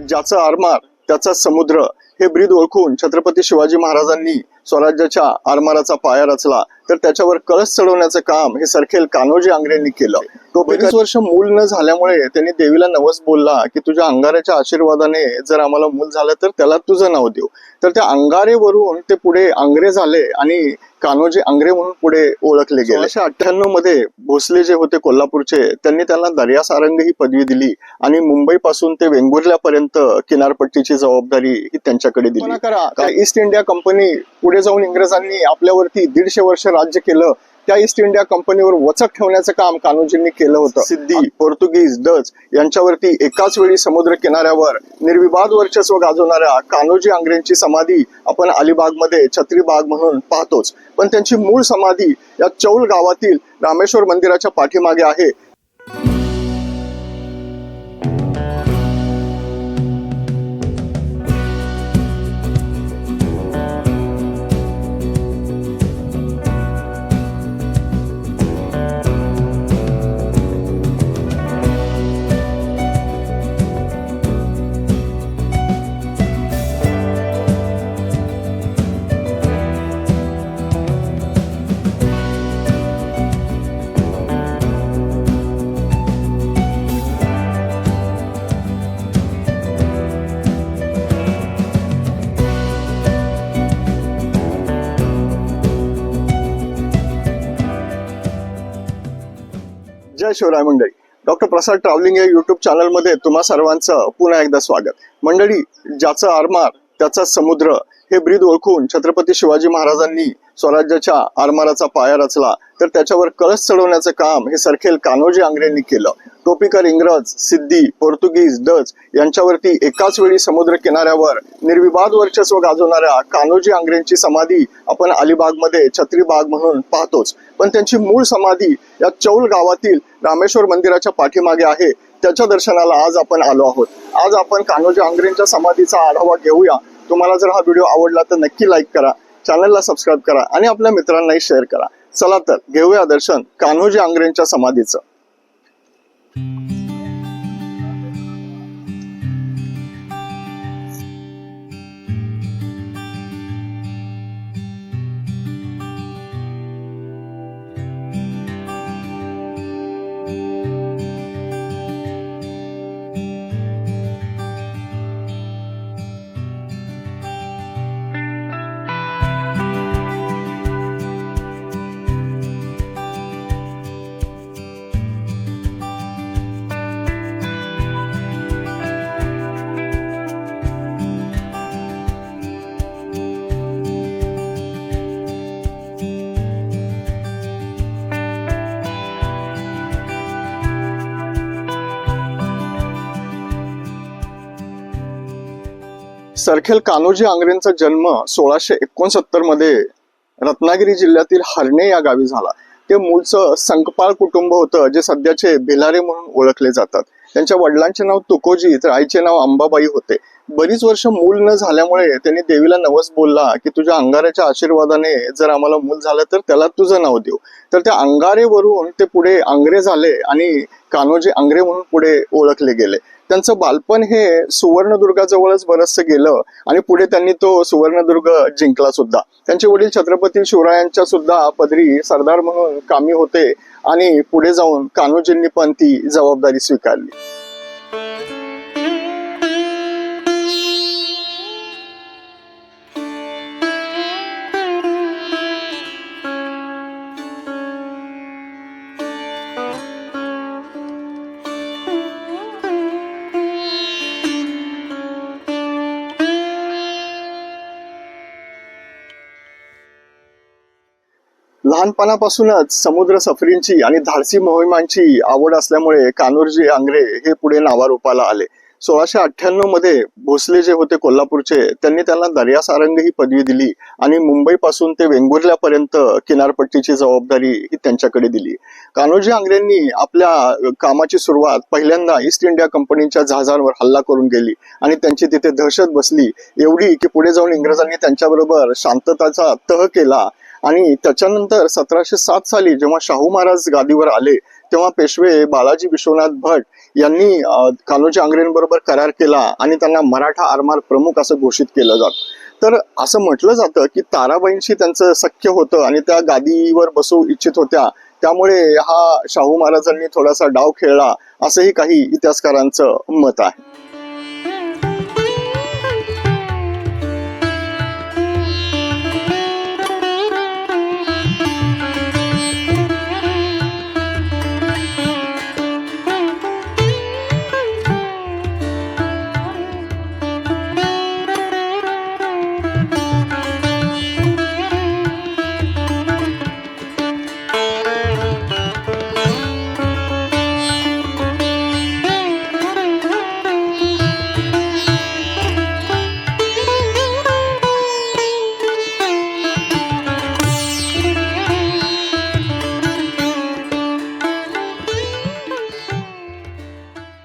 ज्याचा आरमार त्याचा समुद्र हे ब्रीद ओळखून छत्रपती शिवाजी महाराजांनी स्वराज्याच्या आरमाराचा पाया रचला, तर त्याच्यावर कळस चढवण्याचं काम हे सरखेल कान्होजी आंग्रेंनी केलं. तो बरीच वर्ष मूल न झाल्यामुळे त्यांनी देवीला नवस बोलला की तुझ्या अंगाऱ्याच्या आशीर्वादाने जर आम्हाला मूल झालं तर त्याला तुझं नाव देऊ. तर त्या अंगारेवरून ते पुढे आंग्रे झाले आणि कान्होजी आंग्रे म्हणून पुढे ओळखले गेले. 1998 मध्ये भोसले जे होते कोल्हापूरचे, त्यांनी त्यांना दर्या सारंग ही पदवी दिली आणि मुंबई पासून ते वेंगुर्ल्यापर्यंत किनारपट्टीची जबाबदारी ही त्यांच्याकडे दिली. ईस्ट इंडिया कंपनी पुढे जाऊन इंग्रजांनी आपल्यावरती 150 वर्ष राज्य केलं. त्या ईस्ट इंडिया कंपनीवर वचक ठेवण्याचं काम कान्होजींनी केलं होतं. सिद्धी, पोर्तुगीज, डच यांच्यावरती एकाच वेळी समुद्र किनाऱ्यावर निर्विवाद वर्चस्व गाजवणाऱ्या कान्होजी आंग्रेंची समाधी आपण अलिबागमध्ये छत्री बाग म्हणून पाहतोच, पण त्यांची मूळ समाधी या चौल गावातील रामेश्वर मंदिराच्या पाठीमागे आहे. जय शिवराय मंडळी. डॉक्टर प्रसाद ट्रॅव्हलिंग या युट्यूब चॅनल मध्ये तुम्हा सर्वांचं पुन्हा एकदा स्वागत. मंडळी, ज्याचा आरमार त्याचा समुद्र हे ब्रीद ओळखून छत्रपती शिवाजी महाराजांनी स्वराज्याच्या आरमाराचा पाया रचला, तर त्याच्यावर कळस चढवण्याचं काम हे सरखेल कान्होजी आंग्रेंनी केलं. टोपीकर इंग्रज, सिद्धी, पोर्तुगीज, डच यांच्यावरती एकाच वेळी समुद्र किनाऱ्यावर निर्विवाद वर्चस्व गाजवणाऱ्या कान्होजी आंग्रेंची समाधी आपण अलिबागमध्ये छत्री बाग म्हणून पाहतोच, पण त्यांची मूळ समाधी या चौल गावातील रामेश्वर मंदिराच्या पाठीमागे आहे. त्याच्या दर्शनाला आज आपण आलो आहोत. आज आपण कान्होजी आंग्रेंच्या समाधीचा आढावा घेऊया. तुम्हाला जर हा व्हिडिओ आवडला तर नक्की लाईक करा, चॅनलला सबस्क्राईब करा आणि आपल्या मित्रांनाही शेअर करा. चला तर घेऊया दर्शन कान्होजी आंग्रेंच्या समाधीचं. सरखेल कान्होजी आंग्रेंचा जन्म 1669 मध्ये रत्नागिरी जिल्ह्यातील हर्णे या गावी झाला. ते मूळचं संकपाळ कुटुंब होतं, जे सध्याचे भिलारे म्हणून ओळखले जातात. त्यांच्या वडिलांचे नाव तुकोजी तर आईचे नाव अंबाबाई होते. बरीच वर्ष मूल न झाल्यामुळे त्यांनी देवीला नवस बोलला की तुझ्या अंगाऱ्याच्या आशीर्वादाने जर आम्हाला मूल झालं तर त्याला तुझं नाव देऊ. तर त्या अंगारेवरून ते पुढे आंग्रे झाले आणि कान्होजी आंग्रे म्हणून पुढे ओळखले गेले. त्यांचं बालपण हे सुवर्णदुर्गाजवळच बरचसं गेलं आणि पुढे त्यांनी तो सुवर्णदुर्ग जिंकला सुद्धा. त्यांचे वडील छत्रपती शिवरायांच्या सुद्धा पदरी सरदार म्हणून कामी होते आणि पुढे जाऊन कान्होजींनी पण ती जबाबदारी स्वीकारली. लहानपणापासूनच समुद्र सफरींची आणि धाडसी मोहिमांची आवड असल्यामुळे कान्होजी आंग्रे हे पुढे नावारूपाला आले. 1698 मध्ये भोसले जे होते कोल्हापूरचे, त्यांनी त्यांना दर्या सारंग ही पदवी दिली आणि मुंबई पासून ते वेंगुर्ल्यापर्यंत किनारपट्टीची जबाबदारी ही त्यांच्याकडे दिली. कान्होजी आंग्रेंनी आपल्या कामाची सुरुवात पहिल्यांदा ईस्ट इंडिया कंपनीच्या जहाजांवर हल्ला करून गेली आणि त्यांची तिथे दहशत बसली एवढी की पुढे जाऊन इंग्रजांनी त्यांच्याबरोबर शांतताचा तह केला. आणि त्याच्यानंतर 1707 साली जेव्हा शाहू महाराज गादीवर आले, तेव्हा पेशवे बाळाजी विश्वनाथ भट यांनी कान्होजी आंग्रेंबरोबर करार केला आणि त्यांना मराठा आरमार प्रमुख असं घोषित केलं जातं. तर असं म्हटलं जातं की ताराबाईंशी त्यांचं सख्य होतं आणि त्या गादीवर बसू इच्छित होत्या, त्यामुळे हा शाहू महाराजांनी थोडासा डाव खेळला असंही काही इतिहासकारांचं मत आहे.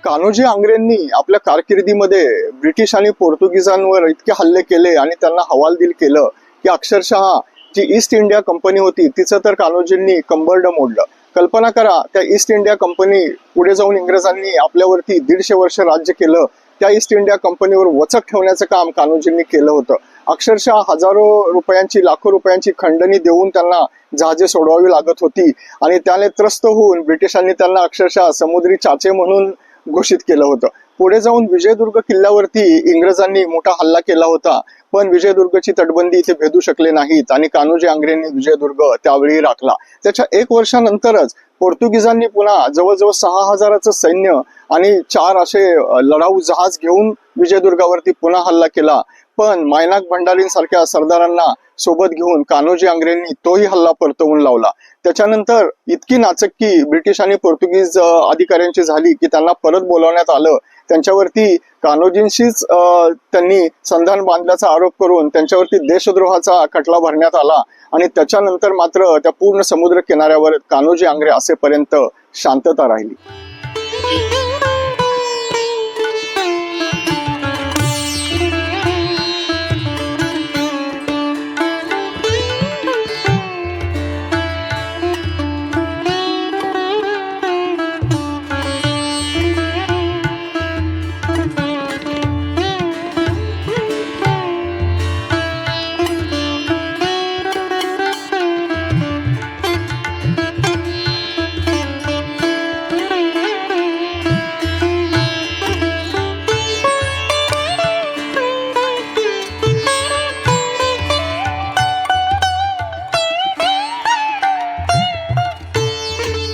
कान्होजी आंग्रेंनी आपल्या कारकिर्दीमध्ये ब्रिटिश आणि पोर्तुगीजांवर इतके हल्ले केले आणि त्यांना हवालदिल केलं की अक्षरशः जी ईस्ट इंडिया कंपनी होती तिचं तर कान्होजींनी कंबरड मोडलं. कल्पना करा, त्या ईस्ट इंडिया कंपनी पुढे जाऊन इंग्रजांनी आपल्यावरती 150 वर्ष राज्य केलं. त्या ईस्ट इंडिया कंपनीवर वचक ठेवण्याचं काम कान्होजींनी केलं होतं. अक्षरशः हजारो रुपयांची, लाखो रुपयांची खंडणी देऊन त्यांना जहाजे सोडवावी लागत होती आणि त्याने त्रस्त होऊन ब्रिटिशांनी त्यांना अक्षरशः समुद्री चाचे म्हणून घोषित केलं होतं. पुढे जाऊन विजयदुर्ग किल्ल्यावरती इंग्रजांनी मोठा हल्ला केला होता, पण विजयदुर्गची तटबंदी इथे भेदू शकले नाहीत आणि कान्होजी आंग्रेंनी विजयदुर्ग त्यावेळी राखला. त्याच्या 1 वर्षानंतरच पोर्तुगीजांनी पुन्हा जवळजवळ 6000चं सैन्य आणि 4 असे लढाऊ जहाज घेऊन विजयदुर्गावरती पुन्हा हल्ला केला. पण मायनाक भंडारींसारख्या सरदारांना सोबत घेऊन कान्होजी आंग्रेंनी तोही हल्ला परतवून लावला. त्याच्यानंतर इतकी नाचक्की ब्रिटिश आणि पोर्तुगीज अधिकाऱ्यांची झाली की त्यांना परत बोलावण्यात आलं. त्यांच्यावरती कान्होजींशीच त्यांनी संधान बांधल्याचा आरोप करून त्यांच्यावरती देशद्रोहाचा खटला भरण्यात आला आणि त्याच्यानंतर मात्र त्या पूर्ण समुद्र किनाऱ्यावर कान्होजी आंग्रे असेपर्यंत शांतता राहिली.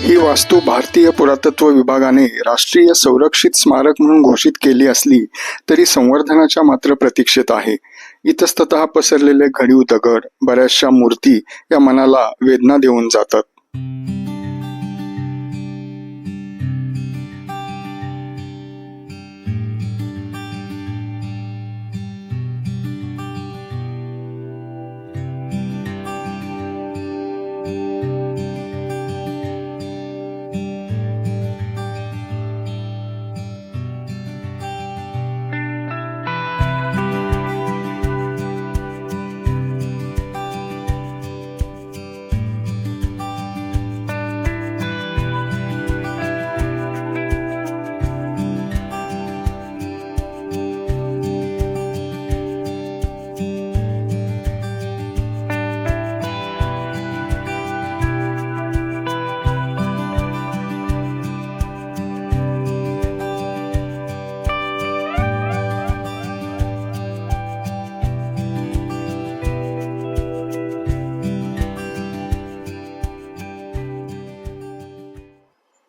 ही वास्तू भारतीय पुरातत्व विभागाने राष्ट्रीय संरक्षित स्मारक म्हणून घोषित केली असली तरी संवर्धनाच्या मात्र प्रतीक्षेत आहे. इतस्ततः पसरलेले घडीव दगड, बऱ्याचशा मूर्ती या मनाला वेदना देऊन जातात.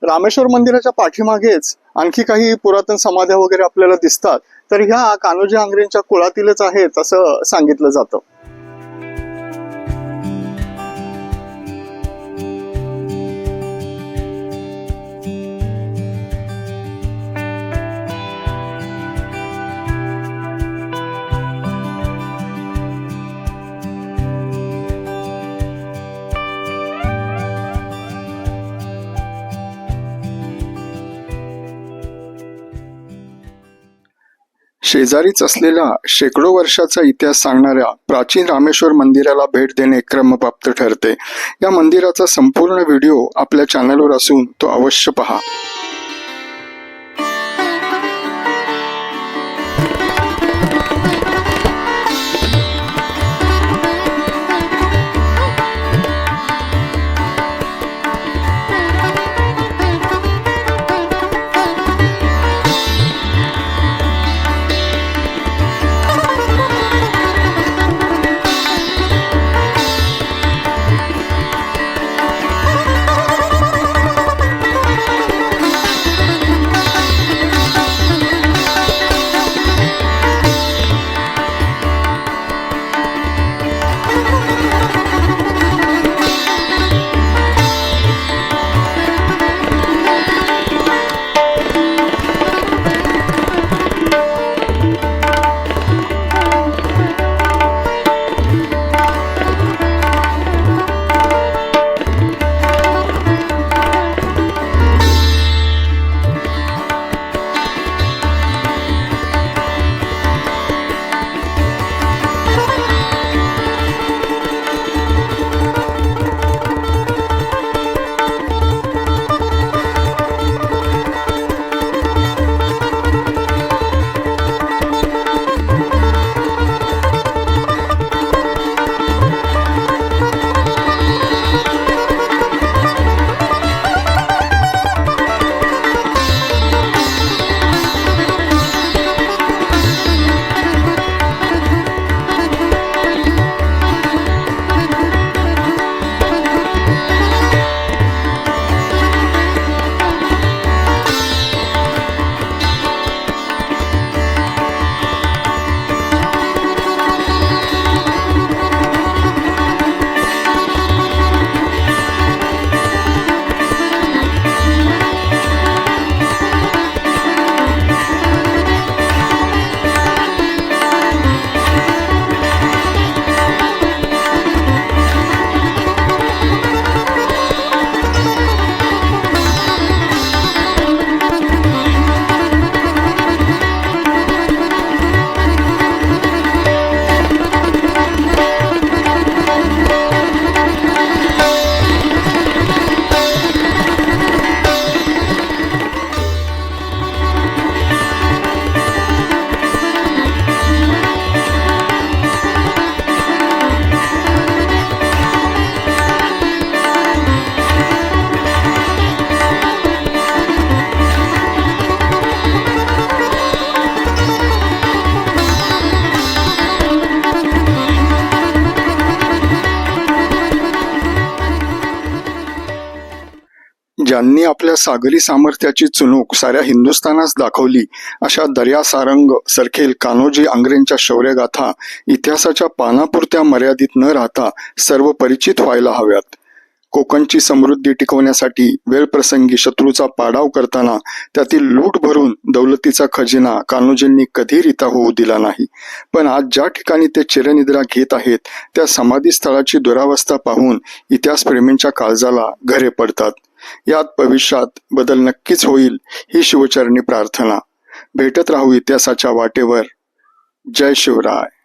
रामेश्वर मंदिराच्या पाठीमागेच आणखी काही पुरातन समाध्या वगैरे आपल्याला दिसतात. तर ह्या कान्होजी आंग्रेंच्या कुळातीलच आहेत असं सांगितलं जातं. शेजारीच असलेल्या शेकडो वर्षाचा इतिहास सांगणाऱ्या प्राचीन रामेश्वर मंदिराला भेट देणे क्रमप्राप्त ठरते. या मंदिराचा संपूर्ण व्हिडिओ आपल्या चॅनलवर असून तो अवश्य पहा. ज्यांनी आपल्या सागरी सामर्थ्याची चुणूक साऱ्या हिंदुस्थानास दाखवली अशा दर्या सारंग सरखेल कान्होजी आंग्रेंच्या शौर्यगाथा इतिहासाच्या पानापुरत्या मर्यादित न राहता सर्व परिचित व्हायला हव्यात. कोकणची समृद्धी टिकवण्यासाठी वेळप्रसंगी शत्रूचा पाडाव करताना त्यातील लूट भरून दौलतीचा खजिना कान्होजींनी कधी रिता होऊ दिला नाही. पण आज ज्या ठिकाणी ते चिरनिद्रा घेत आहेत त्या समाधी स्थळाची दुरावस्था पाहून इतिहासप्रेमींच्या काळजाला घरे पडतात. यात भविष्यात बदल नक्कीच होईल ही शिवचरणी प्रार्थना. भेटत राहू इतिहासाच्या वाटेवर. जय शिवराय.